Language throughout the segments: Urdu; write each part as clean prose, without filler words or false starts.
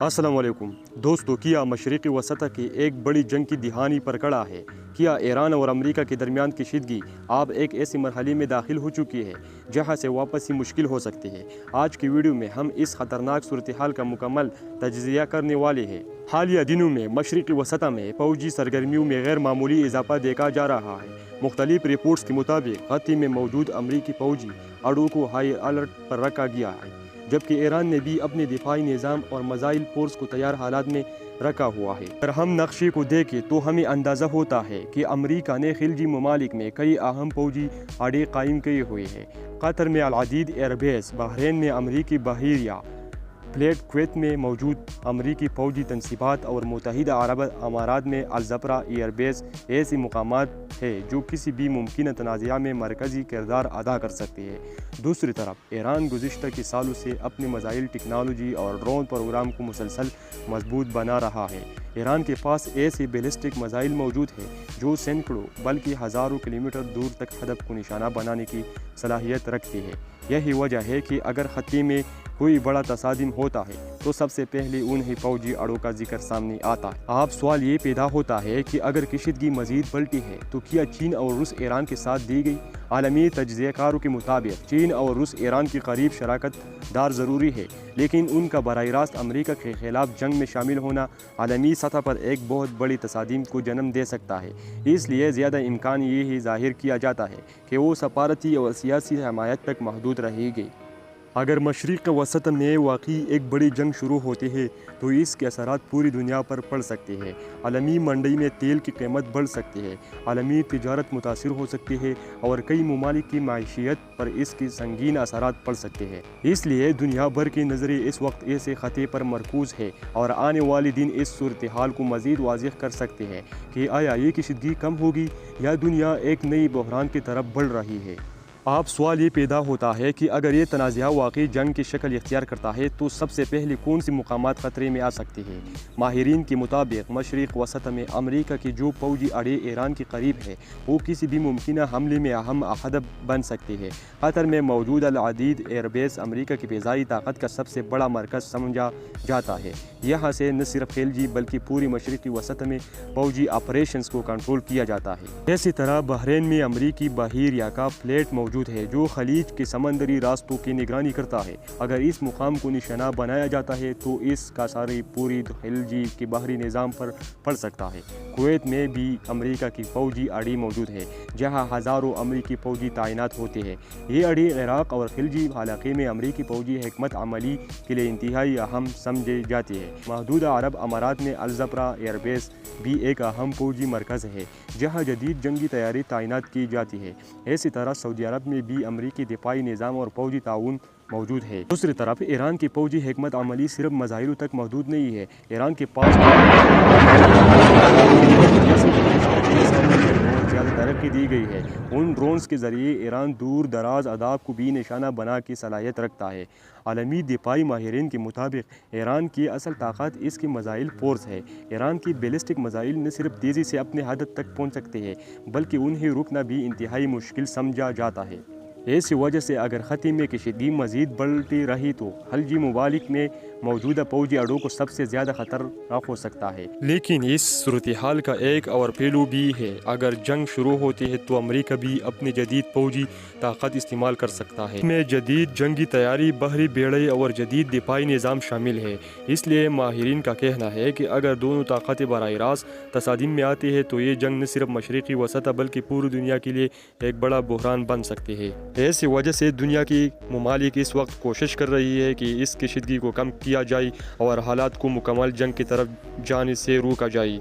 السلام علیکم دوستو، کیا مشرقی وسطی کی ایک بڑی جنگ کی دہانی پر کھڑا ہے۔ کیا ایران اور امریکہ کے درمیان کشیدگی اب ایک ایسی مرحلے میں داخل ہو چکی ہے جہاں سے واپسی مشکل ہو سکتی ہے۔ آج کی ویڈیو میں ہم اس خطرناک صورتحال کا مکمل تجزیہ کرنے والے ہیں۔ حالیہ دنوں میں مشرقی وسطی میں فوجی سرگرمیوں میں غیر معمولی اضافہ دیکھا جا رہا ہے۔ مختلف رپورٹس کے مطابق خطے میں موجود امریکی فوجی اڈوں کو ہائی الرٹ پر رکھا گیا ہے، جبکہ ایران نے بھی اپنے دفاعی نظام اور میزائل فورس کو تیار حالات میں رکھا ہوا ہے۔ اگر ہم نقشے کو دیکھیں تو ہمیں اندازہ ہوتا ہے کہ امریکہ نے خلیجی ممالک میں کئی اہم فوجی اڈے قائم کیے ہوئے ہیں۔ قطر میں العدید ایئر بیس، بحرین میں امریکی بحریہ فلیٹ، کویت میں موجود امریکی فوجی تنصیبات اور متحدہ عرب امارات میں الجزیرہ ایئر بیس ایسے مقامات ہیں جو کسی بھی ممکنہ تنازعہ میں مرکزی کردار ادا کر سکتے ہیں۔ دوسری طرف ایران گزشتہ کے سالوں سے اپنے میزائل ٹیکنالوجی اور ڈرون پروگرام کو مسلسل مضبوط بنا رہا ہے۔ ایران کے پاس ایسے بیلسٹک میزائل موجود ہیں جو سینکڑوں بلکہ ہزاروں کلومیٹر دور تک ہدف کو نشانہ بنانے کی صلاحیت رکھتے ہیں۔ یہی وجہ ہے کہ اگر خطے میں کوئی بڑا تصادم ہوتا ہے تو سب سے پہلے انہیں فوجی اڈوں کا ذکر سامنے آتا ہے۔ اب سوال یہ پیدا ہوتا ہے کہ اگر کشیدگی مزید بڑھتی ہے تو کیا چین اور روس ایران کے ساتھ دی گئی؟ عالمی تجزیہ کاروں کے مطابق چین اور روس ایران کی قریب شراکت دار ضروری ہے، لیکن ان کا براہ راست امریکہ کے خلاف جنگ میں شامل ہونا عالمی سطح پر ایک بہت بڑی تصادم کو جنم دے سکتا ہے۔ اس لیے زیادہ امکان یہ ظاہر کیا جاتا ہے کہ وہ سفارتی اور سیاسی حمایت تک محدود رہے گی۔ اگر مشرق وسط میں واقعی ایک بڑی جنگ شروع ہوتی ہے تو اس کے اثرات پوری دنیا پر پڑ سکتے ہیں۔ عالمی منڈی میں تیل کی قیمت بڑھ سکتی ہے، عالمی تجارت متاثر ہو سکتی ہے اور کئی ممالک کی معیشت پر اس کے سنگین اثرات پڑ سکتے ہیں۔ اس لیے دنیا بھر کی نظریں اس وقت ایسے خطے پر مرکوز ہے اور آنے والے دن اس صورتحال کو مزید واضح کر سکتے ہیں کہ آیا یہ کشیدگی کم ہوگی یا دنیا ایک نئی بحران کی طرف بڑھ رہی ہے۔ اب سوال یہ پیدا ہوتا ہے کہ اگر یہ تنازعہ واقعی جنگ کی شکل اختیار کرتا ہے تو سب سے پہلے کون سی مقامات خطرے میں آ سکتے ہیں؟ ماہرین کے مطابق مشرق وسط میں امریکہ کے جو فوجی اڈے ایران کے قریب ہے وہ کسی بھی ممکنہ حملے میں اہم ہدف بن سکتے ہیں۔ قطر میں موجود العدید ایئر بیس امریکہ کی فضائی طاقت کا سب سے بڑا مرکز سمجھا جاتا ہے۔ یہاں سے نہ صرف خلیجی بلکہ پوری مشرقی وسط میں فوجی آپریشنز کو کنٹرول کیا جاتا ہے۔ اسی طرح بحرین میں امریکی بحریہ کا فلیٹ موجود ہے جو خلیج کے سمندری راستوں کی نگرانی کرتا ہے۔ اگر اس مقام کو نشانہ بنایا جاتا ہے تو اس کا اثر پوری خلیج کے بحری نظام پر پڑ سکتا ہے۔ کویت میں بھی امریکہ کی فوجی اڈے موجود ہے جہاں ہزاروں امریکی فوجی تعینات ہوتے ہیں۔ یہ اڈے عراق اور خلیجی علاقے میں امریکی فوجی حکمت عملی کے لیے انتہائی اہم سمجھے جاتے ہیں۔ متحدہ عرب امارات میں الجزیرہ ایئر بیس بھی ایک اہم فوجی مرکز ہے جہاں جدید جنگی تیاری تعینات کی جاتی ہے۔ اسی طرح سعودی عرب میں بھی امریکی دفاعی نظام اور فوجی تعاون موجود ہے۔ دوسری طرف ایران کی فوجی حکمت عملی صرف میزائلوں تک محدود نہیں ہے۔ ایران کے پاس بہت زیادہ ترقی دی گئی ہے۔ ان ڈرونز کے ذریعے ایران دور دراز اہداف کو بھی نشانہ بنا کی صلاحیت رکھتا ہے۔ عالمی دفاعی ماہرین کے مطابق ایران کی اصل طاقت اس کی میزائل فورس ہے۔ ایران کی بیلسٹک میزائل نہ صرف تیزی سے اپنے ہدف تک پہنچ سکتے ہیں بلکہ انہیں روکنا بھی انتہائی مشکل سمجھا جاتا ہے۔ اسی وجہ سے اگر خطے میں کشیدگی مزید بڑھتی رہی تو خلیجی ممالک میں موجودہ فوجی اڈوں کو سب سے زیادہ خطرناک ہو سکتا ہے۔ لیکن اس صورتحال کا ایک اور پہلو بھی ہے۔ اگر جنگ شروع ہوتی ہے تو امریکہ بھی اپنی جدید فوجی طاقت استعمال کر سکتا ہے۔ اس میں جدید جنگی تیاری، بحری بیڑے اور جدید دفاعی نظام شامل ہے۔ اس لیے ماہرین کا کہنا ہے کہ اگر دونوں طاقتیں براہ راست تصادم میں آتی ہیں تو یہ جنگ نہ صرف مشرقی وسط بلکہ پوری دنیا کے لیے ایک بڑا بحران بن سکتی ہے۔ ایسی وجہ سے دنیا کی ممالک اس وقت کوشش کر رہی ہے کہ اس کشیدگی کو کم کیا جائے اور حالات کو مکمل جنگ کی طرف جانے سے روکا جائے۔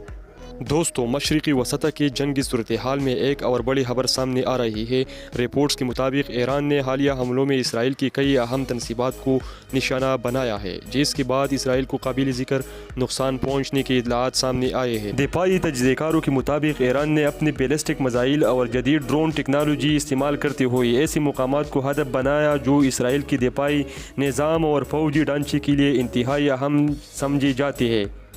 دوستو، مشرقی وسط کی جنگی صورتحال میں ایک اور بڑی خبر سامنے آ رہی ہے۔ رپورٹس کے مطابق ایران نے حالیہ حملوں میں اسرائیل کی کئی اہم تنصیبات کو نشانہ بنایا ہے، جس کے بعد اسرائیل کو قابل ذکر نقصان پہنچنے کی اطلاعات سامنے آئے ہیں۔ دفاعی تجزیہ کاروں کے مطابق ایران نے اپنی بیلسٹک میزائل اور جدید ڈرون ٹیکنالوجی استعمال کرتے ہوئے ایسے مقامات کو ہدف بنایا جو اسرائیل کی دفاعی نظام اور فوجی ڈھانچے کے لیے انتہائی اہم سمجھے جاتے ہیں۔